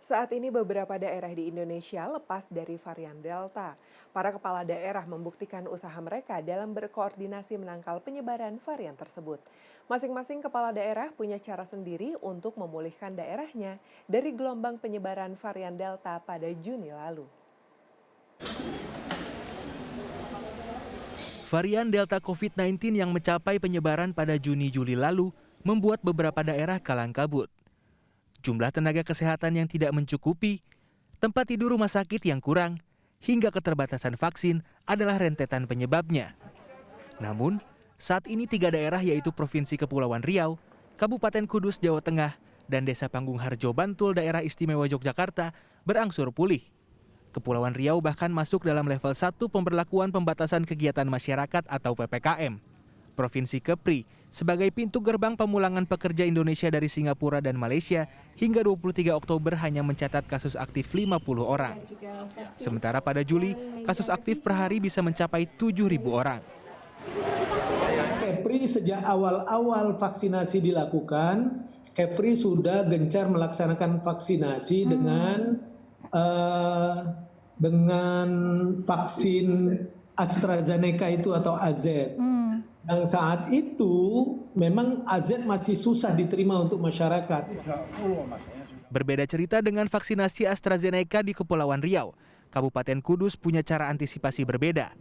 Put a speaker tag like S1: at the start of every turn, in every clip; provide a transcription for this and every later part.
S1: Saat ini beberapa daerah di Indonesia lepas dari varian Delta. Para kepala daerah membuktikan usaha mereka dalam berkoordinasi menangkal penyebaran varian tersebut. Masing-masing kepala daerah punya cara sendiri untuk memulihkan daerahnya dari gelombang penyebaran varian Delta pada Juni lalu.
S2: Varian Delta COVID-19 yang mencapai penyebaran pada Juni-Juli lalu membuat beberapa daerah kalang kabut. Jumlah tenaga kesehatan yang tidak mencukupi, tempat tidur rumah sakit yang kurang, hingga keterbatasan vaksin adalah rentetan penyebabnya. Namun, saat ini 3 daerah yaitu Provinsi Kepulauan Riau, Kabupaten Kudus, Jawa Tengah, dan Desa Panggung Harjo, Bantul, Daerah Istimewa Yogyakarta berangsur pulih. Kepulauan Riau bahkan masuk dalam level 1 pemberlakuan pembatasan kegiatan masyarakat atau PPKM. Provinsi Kepri sebagai pintu gerbang pemulangan pekerja Indonesia dari Singapura dan Malaysia hingga 23 Oktober hanya mencatat kasus aktif 50 orang. Sementara pada Juli, kasus aktif per hari bisa mencapai 7.000 orang.
S3: Kepri sejak awal-awal vaksinasi dilakukan, Kepri sudah gencar melaksanakan vaksinasi dengan vaksin AstraZeneca itu atau AZ. Dan saat itu memang AZ masih susah diterima untuk masyarakat.
S2: Berbeda cerita dengan vaksinasi AstraZeneca di Kepulauan Riau, Kabupaten Kudus punya cara antisipasi berbeda.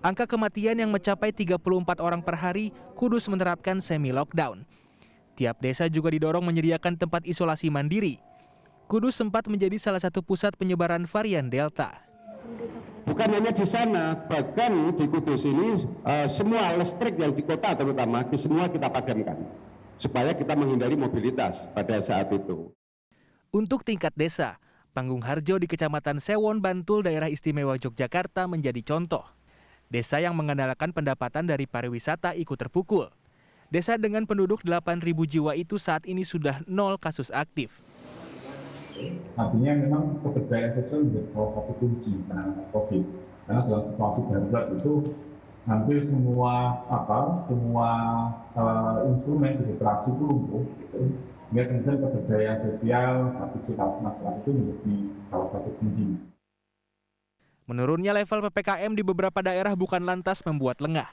S2: Angka kematian yang mencapai 34 orang per hari, Kudus menerapkan semi-lockdown. Tiap desa juga didorong menyediakan tempat isolasi mandiri. Kudus sempat menjadi salah satu pusat penyebaran varian Delta.
S4: Bukan hanya di sana, bahkan di Kudus ini semua listrik yang di kota terutama, semua kita padamkan. Supaya kita menghindari mobilitas pada saat itu.
S2: Untuk tingkat desa, Panggung Harjo di Kecamatan Sewon, Bantul, Daerah Istimewa Yogyakarta menjadi contoh. Desa yang mengandalkan pendapatan dari pariwisata ikut terpukul. Desa dengan penduduk 8.000 jiwa itu saat ini sudah 0 kasus aktif.
S5: Artinya memang keberdayaan seksual menjadi salah satu kunci penanganan COVID. Karena dalam situasi darurat itu hampir semua instrumen demokrasi itu lumpuh. Gitu. Sehingga kemudian keberdayaan sosial, partisipasi masyarakat itu menjadi salah satu kuncinya.
S2: Menurunnya level PPKM di beberapa daerah bukan lantas membuat lengah.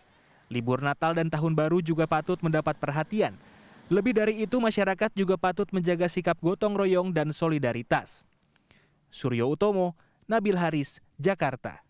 S2: Libur Natal dan Tahun Baru juga patut mendapat perhatian. Lebih dari itu, masyarakat juga patut menjaga sikap gotong royong dan solidaritas. Suryo Utomo, Nabil Haris, Jakarta.